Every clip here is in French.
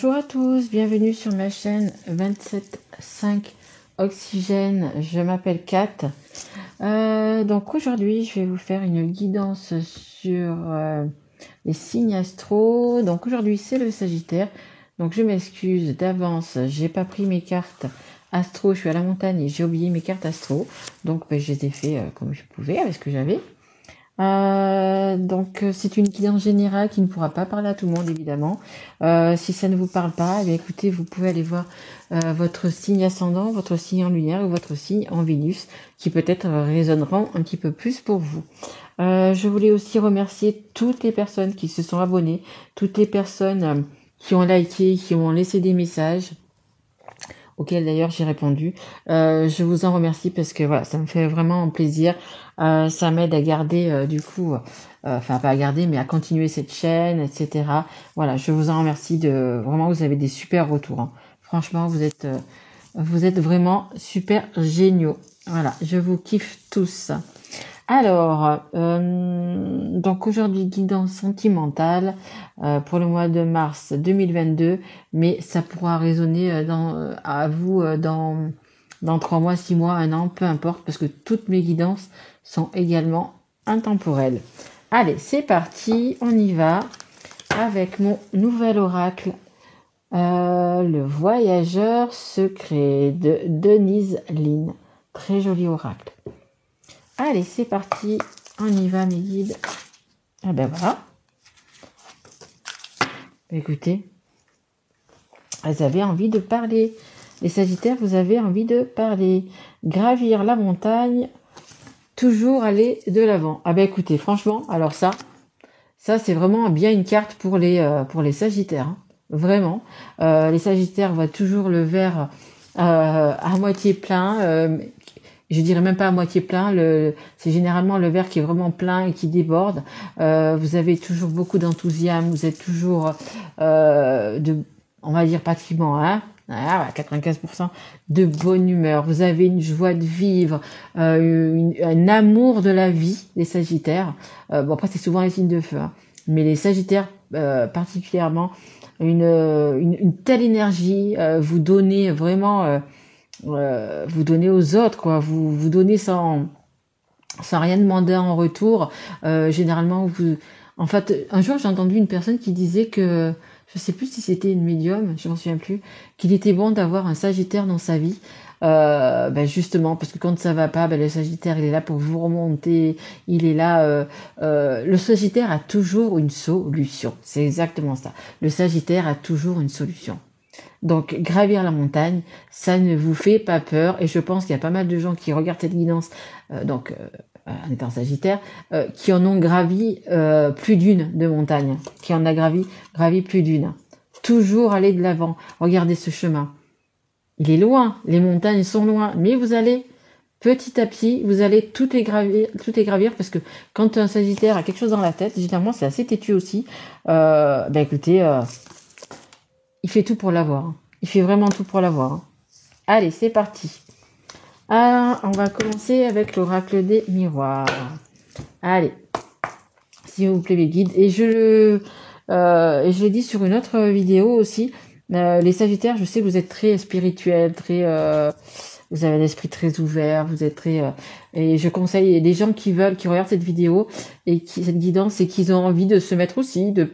Bonjour à tous, bienvenue sur ma chaîne 27.5 Oxygène. Je m'appelle Kat. Donc aujourd'hui, je vais vous faire une guidance sur les signes astro. Donc aujourd'hui, c'est le Sagittaire. Donc je m'excuse d'avance, j'ai pas pris mes cartes astro. Je suis à la montagne et j'ai oublié mes cartes astro. Donc je les ai fait comme je pouvais avec ce que j'avais. Donc c'est une guidance générale qui ne pourra pas parler à tout le monde évidemment. Si ça ne vous parle pas, eh écoutez, vous pouvez aller voir votre signe ascendant, votre signe en lumière ou votre signe en Vénus qui peut-être résonneront un petit peu plus pour vous. Je voulais aussi remercier toutes les personnes qui se sont abonnées, toutes les personnes qui ont liké, qui ont laissé des messages auquel d'ailleurs j'ai répondu. Je vous en remercie parce que voilà, ça me fait vraiment plaisir. Ça m'aide à garder enfin pas à garder, mais à continuer cette chaîne, etc. Voilà, je vous en remercie vraiment, vous avez des super retours. Hein. Franchement, vous êtes vraiment super géniaux. Voilà, je vous kiffe tous. Alors, donc aujourd'hui, guidance sentimentale pour le mois de mars 2022, mais ça pourra résonner à vous dans 3 mois, 6 mois, 1 an, peu importe, parce que toutes mes guidances sont également intemporelles. Allez, c'est parti, on y va avec mon nouvel oracle, le voyageur secret de Denise Lynn. Très joli oracle. Allez, c'est parti, on y va mes guides. Ah ben voilà. Écoutez, vous avez envie de parler. Les Sagittaires, vous avez envie de parler. Gravir la montagne, toujours aller de l'avant. Ah ben écoutez, franchement, alors ça c'est vraiment bien une carte pour les Sagittaires. Hein. Vraiment. Les Sagittaires voient toujours le verre à moitié plein. Je dirais même pas à moitié plein, c'est généralement le verre qui est vraiment plein et qui déborde. Vous avez toujours beaucoup d'enthousiasme, vous êtes toujours on va dire pratiquement, hein, 95% de bonne humeur. Vous avez une joie de vivre, un amour de la vie, les Sagittaires. Bon après c'est souvent les signes de feu, hein, mais les Sagittaires particulièrement, une telle énergie, vous donnez vraiment. Vous donnez aux autres, quoi. Vous donnez sans rien demander en retour. Généralement, en fait, un jour, j'ai entendu une personne qui disait que, je sais plus si c'était une médium, je m'en souviens plus, qu'il était bon d'avoir un Sagittaire dans sa vie. Justement, parce que quand ça va pas, le Sagittaire, il est là pour vous remonter. Il est là. Le Sagittaire a toujours une solution. C'est exactement ça. Le Sagittaire a toujours une solution. Donc, gravir la montagne, ça ne vous fait pas peur. Et je pense qu'il y a pas mal de gens qui regardent cette guidance, en étant Sagittaire, qui en ont gravi plus d'une de montagne. Qui en a gravi plus d'une. Toujours aller de l'avant. Regardez ce chemin. Il est loin. Les montagnes sont loin. Mais vous allez, petit à petit, vous allez toutes les gravir. Parce que quand un Sagittaire a quelque chose dans la tête, généralement, c'est assez têtu aussi. Écoutez... il fait tout pour l'avoir. Il fait vraiment tout pour l'avoir. Allez, c'est parti. Alors, on va commencer avec l'oracle des miroirs. Allez, s'il vous plaît, mes guides. Et je l'ai dit sur une autre vidéo aussi. Les Sagittaires, je sais que vous êtes très spirituels, vous avez un esprit très ouvert, vous êtes très... et je conseille les gens qui regardent cette vidéo et cette guidance, c'est qu'ils ont envie de se mettre aussi, de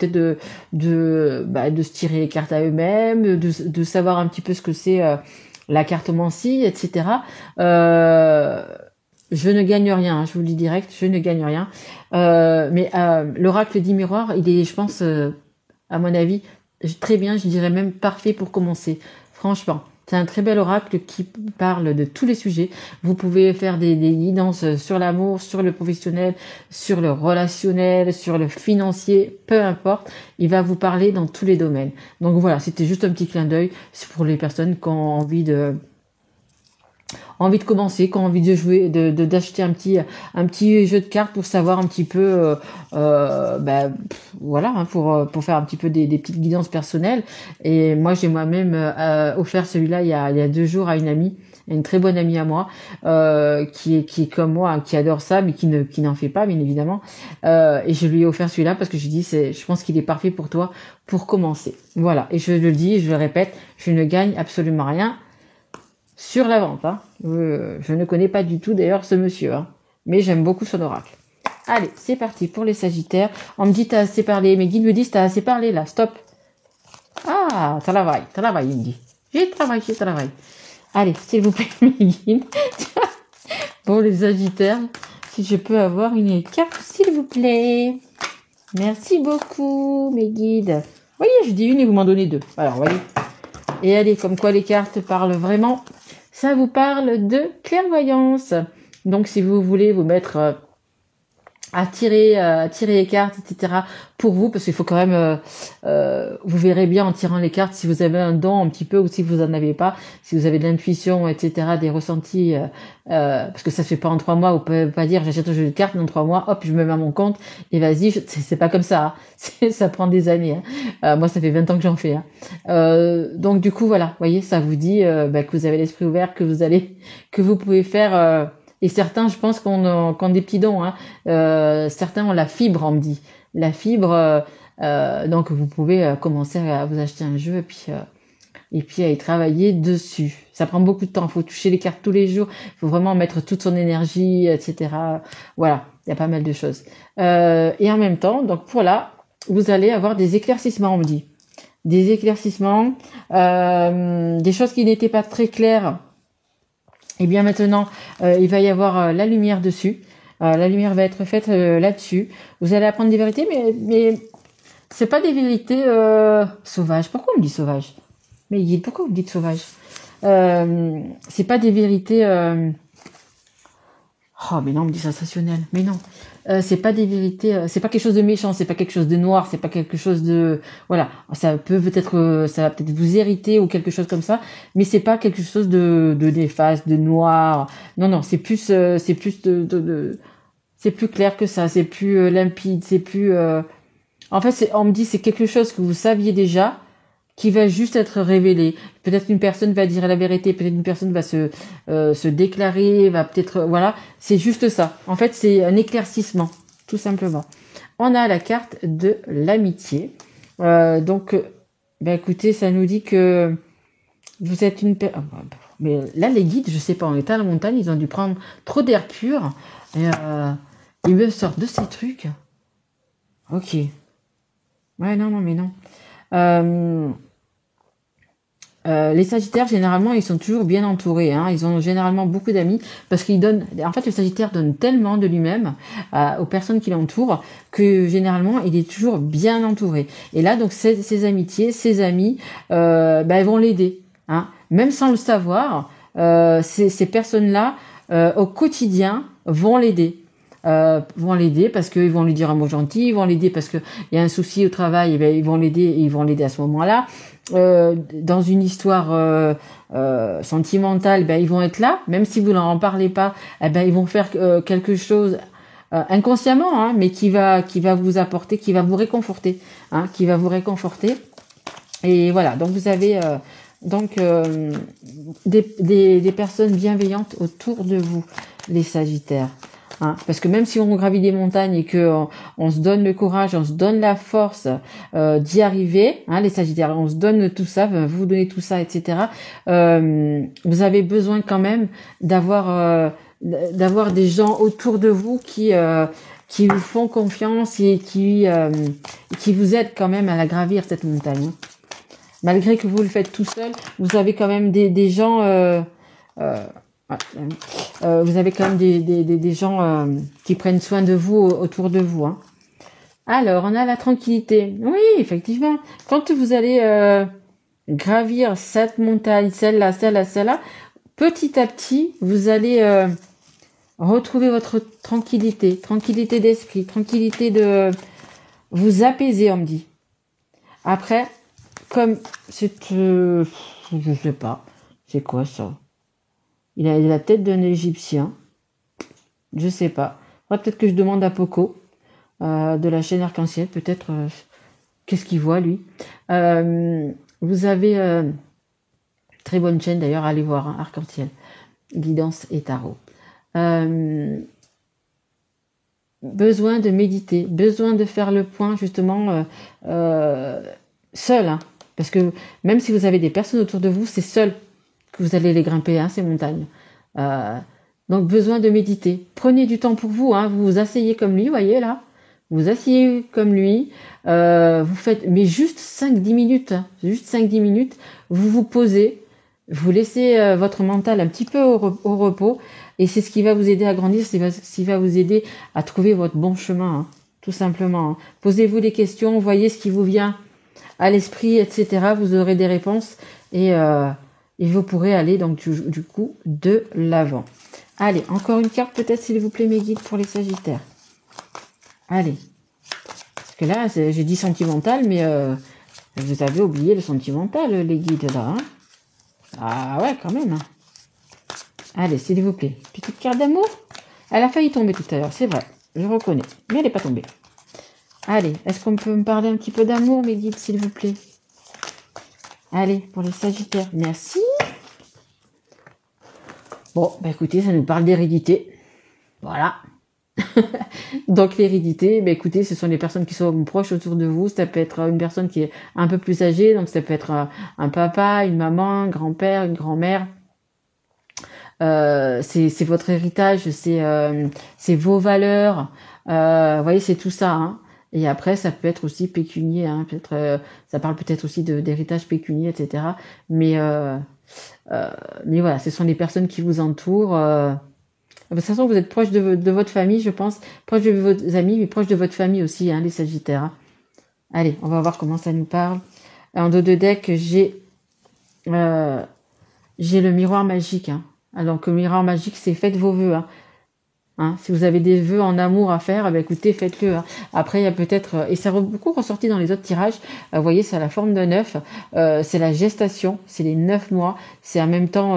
se tirer les cartes à eux-mêmes, de savoir un petit peu ce que c'est la cartomancie, etc. Je ne gagne rien, je vous le dis direct, je ne gagne rien. Mais l'oracle des miroirs, il est, je pense, à mon avis, très bien, je dirais même parfait pour commencer. Franchement. C'est un très bel oracle qui parle de tous les sujets. Vous pouvez faire des guidances sur l'amour, sur le professionnel, sur le relationnel, sur le financier, peu importe. Il va vous parler dans tous les domaines. Donc voilà, c'était juste un petit clin d'œil. C'est pour les personnes qui ont envie de envie de commencer, qui ont envie de jouer, d'acheter un petit jeu de cartes pour savoir un petit peu, voilà, hein, pour faire un petit peu des petites guidances personnelles. Et moi, j'ai moi-même offert celui-là il y a 2 jours à une amie, une très bonne amie à moi, qui est comme moi, hein, qui adore ça, mais qui n'en fait pas, bien évidemment. Et je lui ai offert celui-là parce que je dis, je pense qu'il est parfait pour toi pour commencer. Voilà. Et je le dis, je le répète, je ne gagne absolument rien sur la vente. Hein. Je ne connais pas du tout d'ailleurs ce monsieur, hein, mais j'aime beaucoup son oracle. Allez, c'est parti pour les Sagittaires. On me dit t'as assez parlé, mes guides me disent t'as assez parlé là, stop. Ah, travail, il me dit. J'ai travail. Allez, s'il vous plaît, mes guides. Pour les Sagittaires, si je peux avoir une carte, s'il vous plaît. Merci beaucoup, mes guides. Vous voyez, je dis une et vous m'en donnez 2. Alors, vous voyez. Et allez, comme quoi les cartes parlent vraiment. Ça vous parle de clairvoyance. Donc, si vous voulez vous mettre à tirer les cartes, etc. pour vous, parce qu'il faut quand même, vous verrez bien en tirant les cartes si vous avez un don un petit peu ou si vous en avez pas, si vous avez de l'intuition, etc., des ressentis, parce que ça se fait pas en 3 mois. Vous pouvez pas dire j'achète un jeu de cartes dans 3 mois, hop, je me mets à mon compte et vas-y, c'est pas comme ça. Hein. Ça prend des années. Hein. Moi, ça fait 20 ans que j'en fais. Hein. Donc du coup, voilà, voyez, ça vous dit que vous avez l'esprit ouvert, que vous pouvez faire. Et certains, je pense qu'on ont des petits dons. Hein. Certains ont la fibre, on me dit. La fibre, donc vous pouvez commencer à vous acheter un jeu et puis à y travailler dessus. Ça prend beaucoup de temps. Il faut toucher les cartes tous les jours. Il faut vraiment mettre toute son énergie, etc. Voilà, il y a pas mal de choses. Et en même temps, donc voilà, vous allez avoir des éclaircissements, on me dit. Des éclaircissements, des choses qui n'étaient pas très claires. Et bien maintenant, il va y avoir la lumière dessus. La lumière va être faite là-dessus. Vous allez apprendre des vérités, mais c'est pas des vérités sauvages. Pourquoi on me dit sauvage? Mais pourquoi vous me dites sauvage? C'est pas des vérités. Oh, mais non, on me dit sensationnel. Mais non, c'est pas des vérités. C'est pas quelque chose de méchant. C'est pas quelque chose de noir. C'est pas quelque chose de voilà. Ça va peut-être vous irriter ou quelque chose comme ça. Mais c'est pas quelque chose de néfaste, de noir. Non, c'est plus c'est plus clair que ça. C'est plus limpide. C'est plus. En fait, on me dit c'est quelque chose que vous saviez déjà, qui va juste être révélé. Peut-être une personne va dire la vérité, peut-être une personne va se déclarer, va peut-être voilà, c'est juste ça. En fait, c'est un éclaircissement, tout simplement. On a la carte de l'amitié. Donc, écoutez, ça nous dit que vous êtes une mais là, les guides, je sais pas, on est à la montagne, ils ont dû prendre trop d'air pur. Et ils me sortent de ces trucs. Ok. Ouais, non, mais non. Les Sagittaires, généralement, ils sont toujours bien entourés. Hein. Ils ont généralement beaucoup d'amis parce qu'ils donnent. En fait, le Sagittaire donne tellement de lui-même aux personnes qui l'entourent que généralement, il est toujours bien entouré. Et là, donc, ses amitiés, ses amis, elles vont l'aider. Hein. Même sans le savoir, ces personnes-là, au quotidien, vont l'aider. Parce qu'ils vont lui dire un mot gentil, ils vont l'aider parce qu'il y a un souci au travail, et ils vont l'aider à ce moment-là. Dans une histoire sentimentale, ils vont être là, même si vous n'en parlez pas, ils vont faire quelque chose inconsciemment, hein, mais qui va vous apporter, qui va vous réconforter, hein, Et voilà, donc vous avez des personnes bienveillantes autour de vous, les Sagittaires. Hein, parce que même si on gravit des montagnes et que on se donne le courage, on se donne la force d'y arriver, hein, les Sagittaires, on se donne tout ça, vous donnez tout ça, etc. Vous avez besoin quand même d'avoir des gens autour de vous qui vous font confiance et qui vous aident quand même à la gravir cette montagne. Hein. Malgré que vous le faites tout seul, vous avez quand même des gens. Vous avez quand même des gens qui prennent soin de vous autour de vous. Hein. Alors, on a la tranquillité. Oui, effectivement. Quand vous allez gravir cette montagne, celle-là, petit à petit, vous allez retrouver votre tranquillité d'esprit, tranquillité de vous apaiser, on me dit. Après, comme c'est... je sais pas. C'est quoi ça? Il a la tête d'un Égyptien. Je sais pas. Faudrait peut-être que je demande à Poco de la chaîne Arc-en-Ciel. Peut-être qu'est-ce qu'il voit lui. Vous avez très bonne chaîne d'ailleurs. Allez voir hein, Arc-en-Ciel, guidance et tarot. Besoin de méditer, besoin de faire le point justement seul, hein, parce que même si vous avez des personnes autour de vous, c'est seul que vous allez les grimper, hein, ces montagnes. Donc besoin de méditer. Prenez du temps pour vous, hein, vous vous asseyez comme lui, voyez là, vous vous asseyez comme lui, vous faites, mais juste 5-10 minutes, hein, juste 5-10 minutes, vous vous posez, vous laissez votre mental un petit peu au repos. Et c'est ce qui va vous aider à grandir, c'est ce qui va vous aider à trouver votre bon chemin, hein, tout simplement. Hein. Posez-vous des questions, voyez ce qui vous vient à l'esprit, etc. Vous aurez des réponses et vous pourrez aller donc du coup de l'avant. Allez, encore une carte peut-être s'il vous plaît mes guides pour les Sagittaires. Allez. Parce que là, j'ai dit sentimental, mais vous avez oublié le sentimental, les guides là. Hein. Ah ouais, quand même. Hein. Allez, s'il vous plaît. Petite carte d'amour. Elle a failli tomber tout à l'heure, c'est vrai. Je reconnais. Mais elle n'est pas tombée. Allez, est-ce qu'on peut me parler un petit peu d'amour, mes guides, s'il vous plaît? Allez, pour les Sagittaires. Merci. Bon, bah écoutez, ça nous parle d'hérédité. Voilà. Donc l'hérédité, bah écoutez, ce sont les personnes qui sont proches autour de vous. Ça peut être une personne qui est un peu plus âgée. Donc ça peut être un papa, une maman, un grand-père, une grand-mère. C'est votre héritage, c'est vos valeurs, vous voyez, c'est tout ça. Hein. Et après, ça peut être aussi pécunier, hein, peut-être, ça parle peut-être aussi d'héritage pécunier, etc. Mais voilà, ce sont les personnes qui vous entourent. De toute façon, vous êtes proche de votre famille, je pense, proche de vos amis, mais proche de votre famille aussi, hein, les Sagittaires. Hein. Allez, on va voir comment ça nous parle. En dos de deck, j'ai le miroir magique. Hein. Alors que le miroir magique, c'est faites vos vœux. Hein. Hein, si vous avez des vœux en amour à faire, écoutez, faites-le. Hein. Après, il y a peut-être, et ça a beaucoup ressorti dans les autres tirages, vous voyez, c'est la forme d'un œuf, c'est la gestation, c'est les 9 mois, c'est en même temps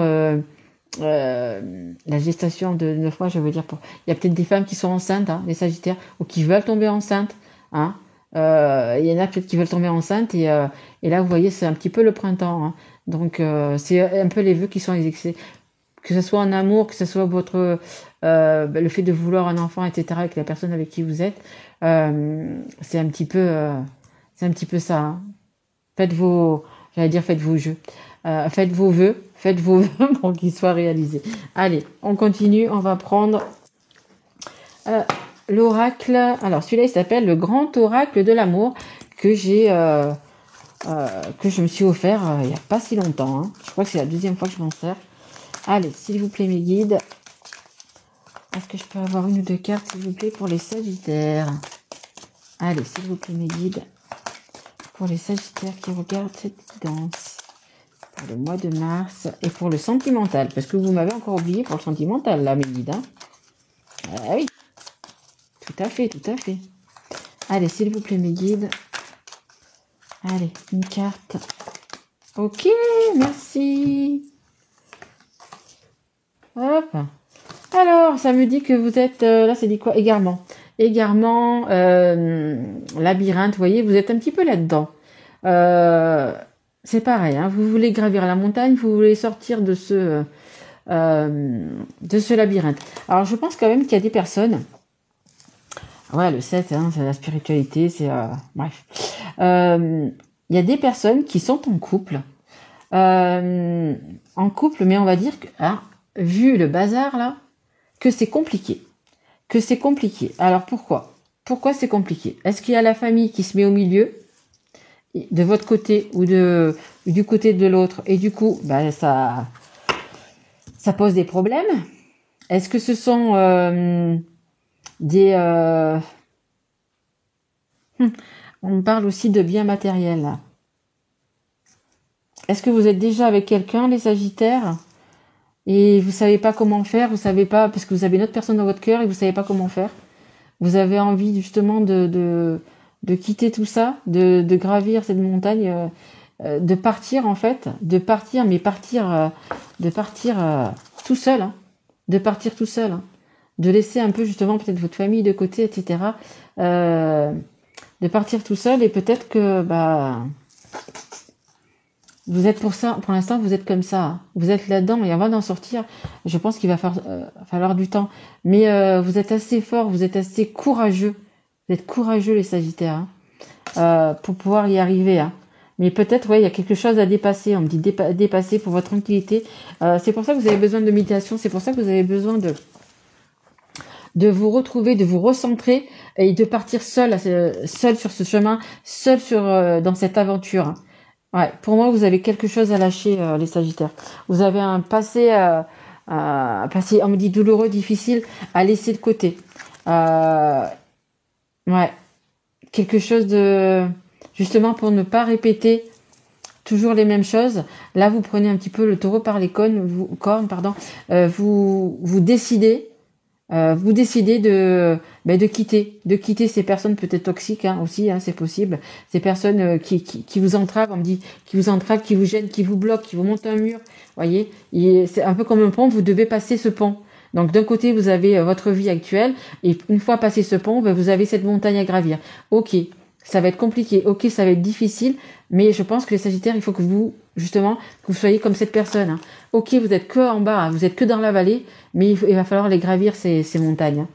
la gestation de 9 mois, je veux dire, il y a peut-être des femmes qui sont enceintes, hein, les Sagittaires, ou qui veulent tomber enceintes. Hein. Il y en a peut-être qui veulent tomber enceintes, et là, vous voyez, c'est un petit peu le printemps. Hein. Donc, c'est un peu les vœux qui sont exécutés. Que ce soit en amour, que ce soit votre le fait de vouloir un enfant, etc., avec la personne avec qui vous êtes, c'est un petit peu ça. Hein. Faites vos jeux, faites vos vœux pour qu'ils soient réalisés. Allez, on continue, on va prendre l'oracle. Alors celui-là, il s'appelle le grand oracle de l'amour que j'ai que je me suis offert il n'y a pas si longtemps. Hein. Je crois que c'est la deuxième fois que je m'en sers. Allez, s'il vous plaît, mes guides. Est-ce que je peux avoir une ou deux cartes, s'il vous plaît, pour les Sagittaires? Allez, s'il vous plaît, mes guides. Pour les Sagittaires qui regardent cette guidance. Pour le mois de mars. Et pour le sentimental. Parce que vous m'avez encore oublié pour le sentimental, là, mes guides. Hein. Ah oui. Tout à fait, tout à fait. Allez, s'il vous plaît, mes guides. Allez, une carte. Ok, merci. Hop. Alors, ça me dit que vous êtes... là, c'est dit quoi? Égarement. Égarement, labyrinthe, vous voyez, vous êtes un petit peu là-dedans. C'est pareil, hein, vous voulez gravir la montagne, vous voulez sortir de ce labyrinthe. Alors, je pense quand même qu'il y a des personnes... Ouais, le 7, hein, c'est la spiritualité, c'est... bref. Il y a des personnes qui sont en couple. Mais on va dire que... Ah, vu le bazar, là, que c'est compliqué. Alors, pourquoi? Pourquoi c'est compliqué? Est-ce qu'il y a la famille qui se met au milieu, de votre côté ou du côté de l'autre, et du coup, ça pose des problèmes? Est-ce que ce sont on parle aussi de biens matériels, là. Est-ce que vous êtes déjà avec quelqu'un, les Sagittaires? Et vous savez pas comment faire, vous savez pas, parce que vous avez une autre personne dans votre cœur et vous savez pas comment faire. Vous avez envie justement de quitter tout ça, de gravir cette montagne, de partir en fait, de partir tout seul, hein, de partir tout seul, hein, de laisser un peu justement peut-être votre famille de côté, etc. De partir tout seul et peut-être que vous êtes pour ça, pour l'instant vous êtes comme ça, hein. Vous êtes là-dedans et avant d'en sortir, je pense qu'il va falloir du temps. Mais vous êtes assez fort, vous êtes assez courageux, vous êtes courageux les Sagittaires, hein, pour pouvoir y arriver, hein. Mais peut-être, ouais, il y a quelque chose à dépasser. On me dit dépasser pour votre tranquillité. C'est pour ça que vous avez besoin de méditation. C'est pour ça que vous avez besoin de vous retrouver, de vous recentrer et de partir seul sur ce chemin, seul dans cette aventure, hein. Ouais, pour moi, vous avez quelque chose à lâcher, les Sagittaires. Vous avez un passé, on me dit douloureux, difficile, à laisser de côté. Ouais, quelque chose de justement pour ne pas répéter toujours les mêmes choses. Là, vous prenez un petit peu le taureau par les cornes, pardon. Vous décidez de quitter ces personnes peut-être toxiques, hein, aussi, hein, c'est possible. Ces personnes qui vous entravent, on me dit, qui vous entravent, qui vous gênent, qui vous bloquent, qui vous montent un mur. Voyez, c'est un peu comme un pont. Vous devez passer ce pont. Donc d'un côté, vous avez votre vie actuelle, et une fois passé ce pont, vous avez cette montagne à gravir. Ok, ça va être compliqué, ok, ça va être difficile, mais je pense que les Sagittaires, il faut que vous soyez comme cette personne, hein. Ok, vous êtes que en bas, hein, vous êtes que dans la vallée, mais il va falloir les gravir ces montagnes, hein.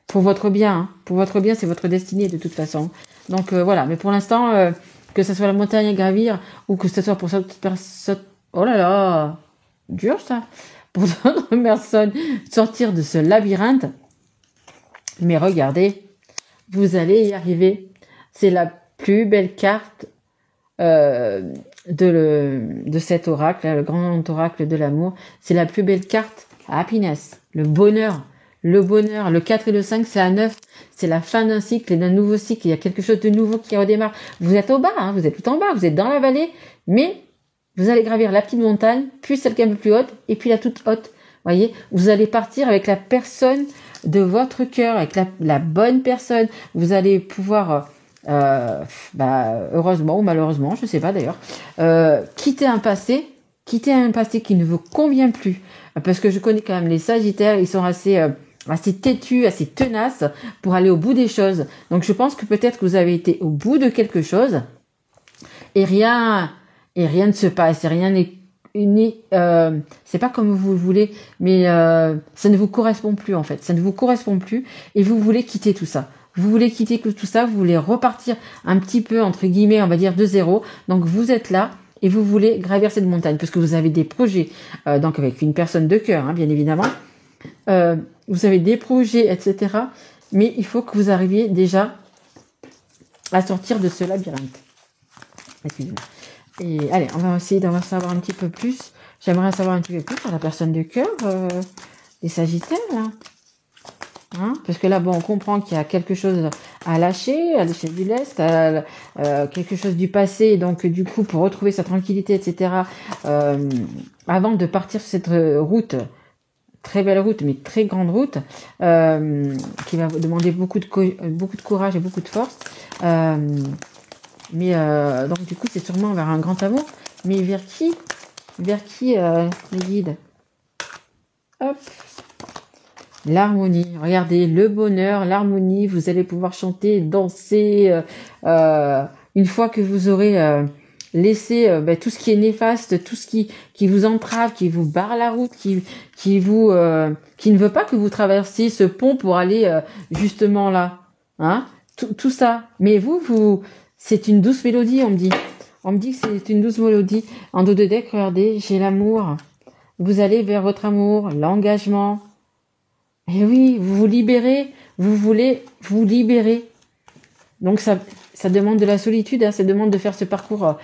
Pour votre bien, hein. Pour votre bien, c'est votre destinée de toute façon. Donc voilà, mais pour l'instant, que ce soit la montagne à gravir, ou que ce soit pour cette personne... Oh là là, dur ça, pour d'autres personnes sortir de ce labyrinthe. Mais regardez, vous allez y arriver. C'est la plus belle carte de cet oracle, le grand oracle de l'amour. C'est la plus belle carte, happiness, le bonheur. Le 4 et le 5, c'est à 9. C'est la fin d'un cycle et d'un nouveau cycle. Il y a quelque chose de nouveau qui redémarre. Vous êtes au bas, hein, vous êtes tout en bas, vous êtes dans la vallée, mais vous allez gravir la petite montagne, puis celle qui est un peu plus haute, et puis la toute haute. Voyez, vous allez partir avec la personne de votre cœur, avec la bonne personne. Vous allez pouvoir, heureusement ou malheureusement, je sais pas d'ailleurs, quitter un passé qui ne vous convient plus. Parce que je connais quand même les Sagittaires, ils sont assez têtus, assez tenaces pour aller au bout des choses. Donc je pense que peut-être que vous avez été au bout de quelque chose et rien ne se passe, rien n'est c'est pas comme vous le voulez, mais ça ne vous correspond plus en fait, ça ne vous correspond plus et vous voulez quitter tout ça. Vous voulez quitter tout ça, vous voulez repartir un petit peu entre guillemets, on va dire de zéro. Donc vous êtes là et vous voulez gravir cette montagne parce que vous avez des projets, donc avec une personne de cœur, hein, bien évidemment. Vous avez des projets, etc. Mais il faut que vous arriviez déjà à sortir de ce labyrinthe. Excusez-moi. Et allez, on va essayer d'en savoir un petit peu plus. J'aimerais savoir un petit peu plus sur la personne de cœur, les Sagittaires, là. Hein, parce que là, bon, on comprend qu'il y a quelque chose à lâcher du lest, quelque chose du passé, donc du coup, pour retrouver sa tranquillité, etc., avant de partir sur cette route, très belle route, mais très grande route, qui va vous demander beaucoup de courage et beaucoup de force. Mais donc du coup, c'est sûrement vers un grand amour. Mais vers qui les guides? Hop. L'harmonie. Regardez, le bonheur, l'harmonie. Vous allez pouvoir chanter, danser. Une fois que vous aurez laissé tout ce qui est néfaste, tout ce qui vous entrave, qui vous barre la route, qui ne veut pas que vous traversiez ce pont pour aller justement là. Hein? Tout ça. Mais c'est une douce mélodie, on me dit. On me dit que c'est une douce mélodie. En dos de deck, regardez, j'ai l'amour. Vous allez vers votre amour, l'engagement. Et oui, vous vous libérez, vous voulez vous libérer. Donc ça demande de la solitude, hein, ça demande de faire ce parcours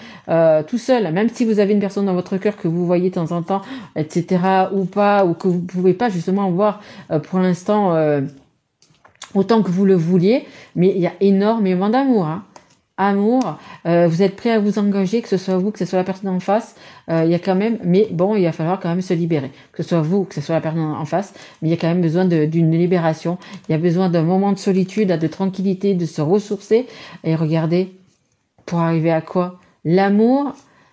tout seul. Même si vous avez une personne dans votre cœur que vous voyez de temps en temps, etc. ou pas, ou que vous pouvez pas justement voir pour l'instant autant que vous le vouliez. Mais il y a énormément d'amour, hein. Amour, vous êtes prêt à vous engager, que ce soit vous, que ce soit la personne en face, il y a quand même, mais bon, il va falloir quand même se libérer, que ce soit vous, que ce soit la personne en face, mais il y a quand même besoin d'une libération, il y a besoin d'un moment de solitude, de tranquillité, de se ressourcer, et regardez, pour arriver à quoi? L'amour,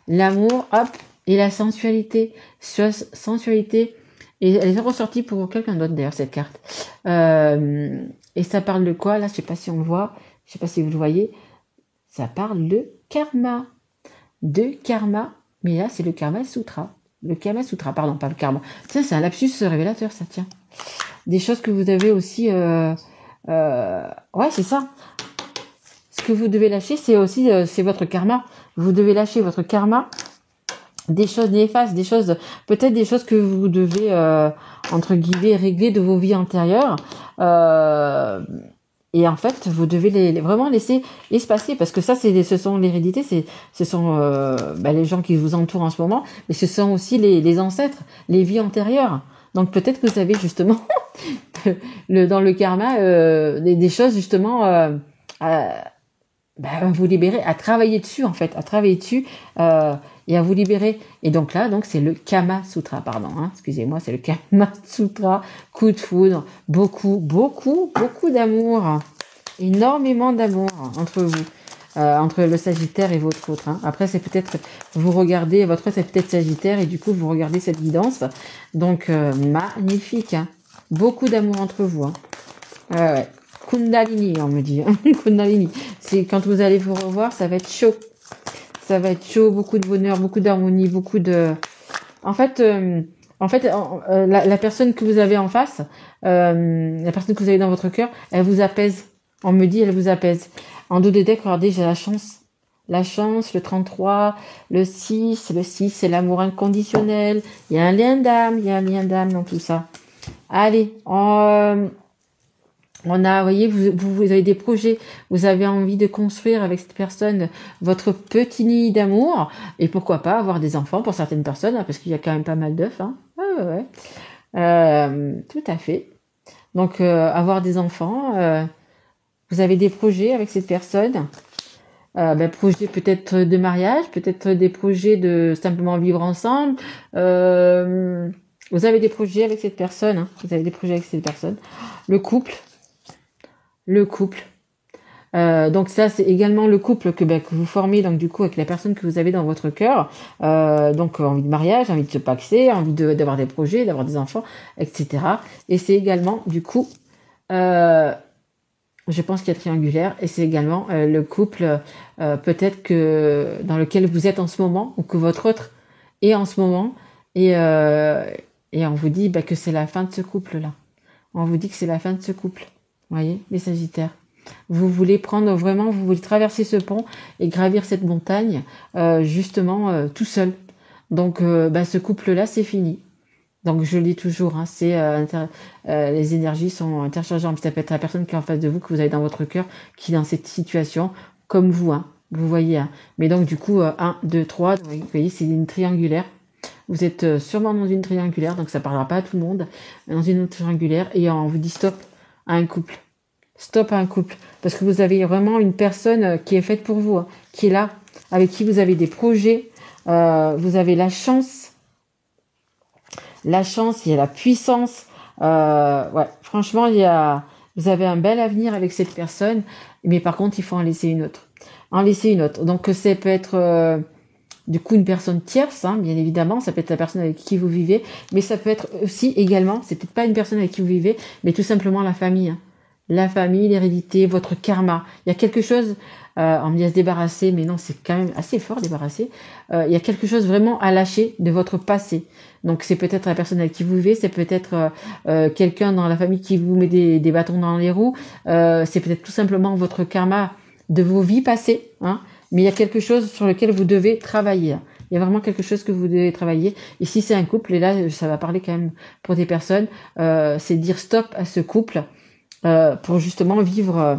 hop, et la sensualité, Et elle est ressortie pour quelqu'un d'autre d'ailleurs, cette carte. Et ça parle de quoi là? Je sais pas si on le voit, je sais pas si vous le voyez. Ça parle de karma. De karma, mais là c'est le Karma Sutra. Le Kama Sutra, pardon, pas le karma. Tiens, c'est un lapsus révélateur, ça, tiens. Des choses que vous avez aussi... ouais, c'est ça. Ce que vous devez lâcher, c'est aussi c'est votre karma. Vous devez lâcher votre karma, des choses néfastes, des choses, peut-être des choses que vous devez, entre guillemets, régler de vos vies antérieures. Et en fait, vous devez vraiment laisser passer, parce que ça, ce sont l'hérédité, ce sont les gens qui vous entourent en ce moment, mais ce sont aussi les ancêtres, les vies antérieures. Donc peut-être que vous avez justement dans le karma des choses justement à vous libérer, à travailler dessus en fait, à travailler dessus et à vous libérer. Et donc là, c'est le Kama Sutra, pardon, excusez-moi, c'est le Kama Sutra, coup de foudre, beaucoup d'amour, énormément d'amour entre vous, entre le Sagittaire et votre autre. Après, c'est peut-être, vous regardez, votre c'est peut-être Sagittaire et du coup, vous regardez cette guidance. Donc, magnifique, beaucoup d'amour entre vous. Ouais. Kundalini, on me dit. Kundalini. C'est quand vous allez vous revoir, ça va être chaud. Ça va être chaud, beaucoup de bonheur, beaucoup d'harmonie, beaucoup de... En fait, la personne que vous avez en face, la personne que vous avez dans votre cœur, elle vous apaise. On me dit, elle vous apaise. En dos de deck, regardez, j'ai la chance. La chance, le 33, le 6, c'est l'amour inconditionnel. Il y a un lien d'âme dans tout ça. Allez, on a, vous voyez, vous avez des projets, vous avez envie de construire avec cette personne votre petit nid d'amour, et pourquoi pas avoir des enfants pour certaines personnes, parce qu'il y a quand même pas mal d'œufs. Ouais. Tout à fait. Donc, avoir des enfants, vous avez des projets avec cette personne, projets peut-être de mariage, peut-être des projets de simplement vivre ensemble. Vous avez des projets avec cette personne, vous avez des projets avec cette personne. Le couple. Donc ça, c'est également le couple que vous formez donc du coup avec la personne que vous avez dans votre cœur. Donc envie de mariage, envie de se paxer, envie d'avoir des projets, d'avoir des enfants, etc. Et c'est également du coup, je pense qu'il y a triangulaire, et c'est également le couple peut-être que dans lequel vous êtes en ce moment, ou que votre autre est en ce moment, et on vous dit que c'est la fin de ce couple-là. On vous dit que c'est la fin de ce couple. Vous voyez, les Sagittaires. Vous voulez vous voulez traverser ce pont et gravir cette montagne, justement, tout seul. Donc, ce couple-là, c'est fini. Donc, je le dis toujours, les énergies sont interchangeables. Ça peut être la personne qui est en face de vous, que vous avez dans votre cœur, qui est dans cette situation, comme vous, vous voyez. Mais donc, du coup, 1, 2, 3, vous voyez, c'est une triangulaire. Vous êtes sûrement dans une triangulaire, donc ça parlera pas à tout le monde, dans une autre triangulaire, et on vous dit stop à un couple. Stop à un couple. Parce que vous avez vraiment une personne qui est faite pour vous, qui est là, avec qui vous avez des projets, vous avez la chance, il y a la puissance. Franchement, vous avez un bel avenir avec cette personne, mais par contre, il faut en laisser une autre. Donc, ça peut être... du coup, une personne tierce, bien évidemment, ça peut être la personne avec qui vous vivez, mais ça peut être aussi également, c'est peut-être pas une personne avec qui vous vivez, mais tout simplement la famille. La famille, l'hérédité, votre karma. Il y a quelque chose, on me dit à se débarrasser, mais non, c'est quand même assez fort débarrasser. Il y a quelque chose vraiment à lâcher de votre passé. Donc c'est peut-être la personne avec qui vous vivez, c'est peut-être quelqu'un dans la famille qui vous met des bâtons dans les roues, c'est peut-être tout simplement votre karma de vos vies passées, mais il y a quelque chose sur lequel vous devez travailler. Il y a vraiment quelque chose que vous devez travailler. Et si c'est un couple, et là, ça va parler quand même pour des personnes, c'est dire stop à ce couple pour justement vivre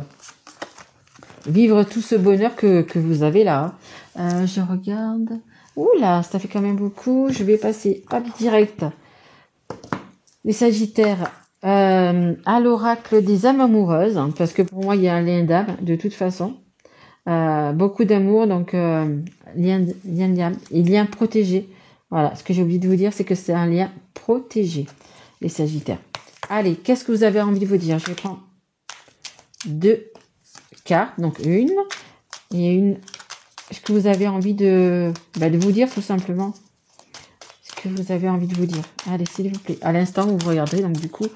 tout ce bonheur que vous avez là. Je regarde. Oula, ça fait quand même beaucoup. Je vais passer direct. Les Sagittaires, à l'oracle des âmes amoureuses, parce que pour moi, il y a un lien d'âme, de toute façon. Beaucoup d'amour, donc lien et lien protégé. Voilà, ce que j'ai oublié de vous dire, c'est que c'est un lien protégé, les Sagittaires. Allez, qu'est-ce que vous avez envie de vous dire? Je vais prendre 2 cartes, donc une et une. Est-ce que vous avez envie de vous dire tout simplement? que vous avez envie de vous dire. Allez, s'il vous plaît. À l'instant, vous regarderez donc du coup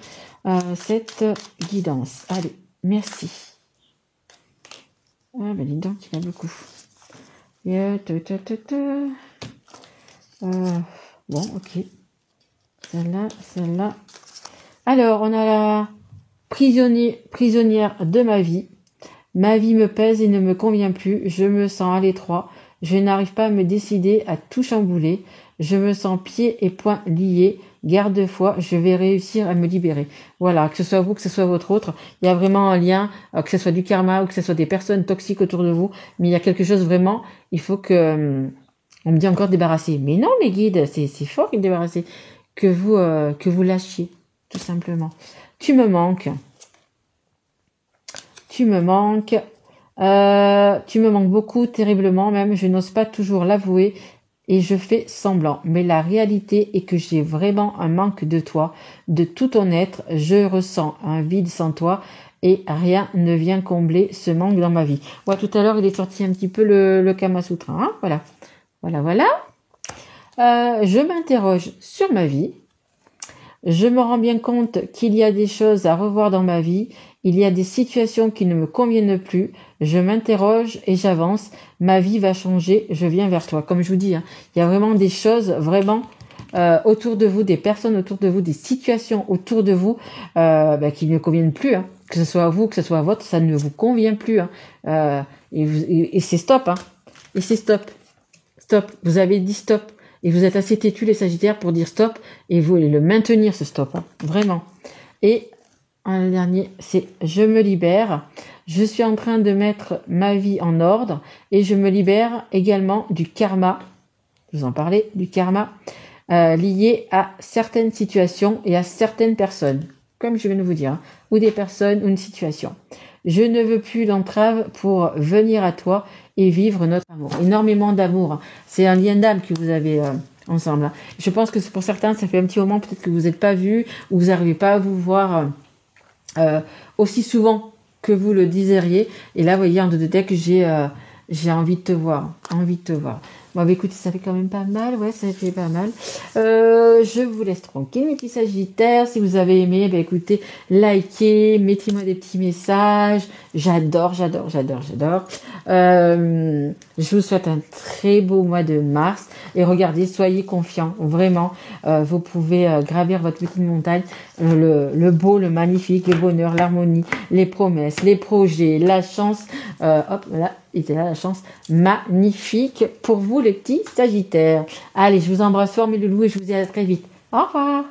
cette guidance. Allez, merci. Ah ben dis donc, il y en a beaucoup. Bon, ok. Celle-là. Alors, on a la prisonnière de ma vie. Ma vie me pèse et ne me convient plus. Je me sens à l'étroit. Je n'arrive pas à me décider à tout chambouler. Je me sens pieds et poings liés. Garde-foi, je vais réussir à me libérer. Voilà, que ce soit vous, que ce soit votre autre, il y a vraiment un lien, que ce soit du karma ou que ce soit des personnes toxiques autour de vous, mais il y a quelque chose vraiment, il faut que... on me dit encore débarrasser. Mais non, mes guides, c'est fort que débarrasser. Que vous lâchiez, tout simplement. Tu me manques. Tu me manques beaucoup, terriblement même. Je n'ose pas toujours l'avouer et je fais semblant. Mais la réalité est que j'ai vraiment un manque de toi, de tout ton être. Je ressens un vide sans toi et rien ne vient combler ce manque dans ma vie. Ouais, tout à l'heure, il est sorti un petit peu le Kama Sutra. Hein, voilà. Je m'interroge sur ma vie. Je me rends bien compte qu'il y a des choses à revoir dans ma vie. Il y a des situations qui ne me conviennent plus. Je m'interroge et j'avance. Ma vie va changer. Je viens vers toi. Comme je vous dis, hein, il y a vraiment des choses vraiment autour de vous, des personnes autour de vous, des situations autour de vous qui ne conviennent plus. Hein. Que ce soit à vous, que ce soit à votre, ça ne vous convient plus. Hein. Et c'est stop. Hein. Et c'est stop. Stop. Vous avez dit stop. Et vous êtes assez têtus les Sagittaires pour dire stop et vous allez le maintenir ce stop, hein, vraiment. Et un dernier, c'est je me libère. Je suis en train de mettre ma vie en ordre et je me libère également du karma. Je vous en parlais, du karma lié à certaines situations et à certaines personnes, comme je viens de vous dire, hein, ou des personnes ou une situation. Je ne veux plus d'entrave pour venir à toi et vivre notre amour. Énormément d'amour. C'est un lien d'âme que vous avez ensemble. Je pense que pour certains, ça fait un petit moment peut-être que vous n'êtes pas vus ou vous n'arrivez pas à vous voir aussi souvent que vous le désiriez. Et là, vous voyez, en deux de deck, j'ai envie de te voir. Bon, bah, écoutez, ça fait quand même pas mal. Ouais, ça fait pas mal. Je vous laisse tranquille, mes petits Sagittaires. Si vous avez aimé, bah, écoutez, likez, mettez-moi des petits messages. J'adore. Je vous souhaite un très beau mois de mars. Et regardez, soyez confiants. Vraiment, vous pouvez gravir votre petite montagne. Le beau, le magnifique, le bonheur, l'harmonie, les promesses, les projets, la chance. Hop, voilà. était là la chance magnifique pour vous les petits Sagittaires. Allez, je vous embrasse fort mes loulous et je vous dis à très vite. Au revoir.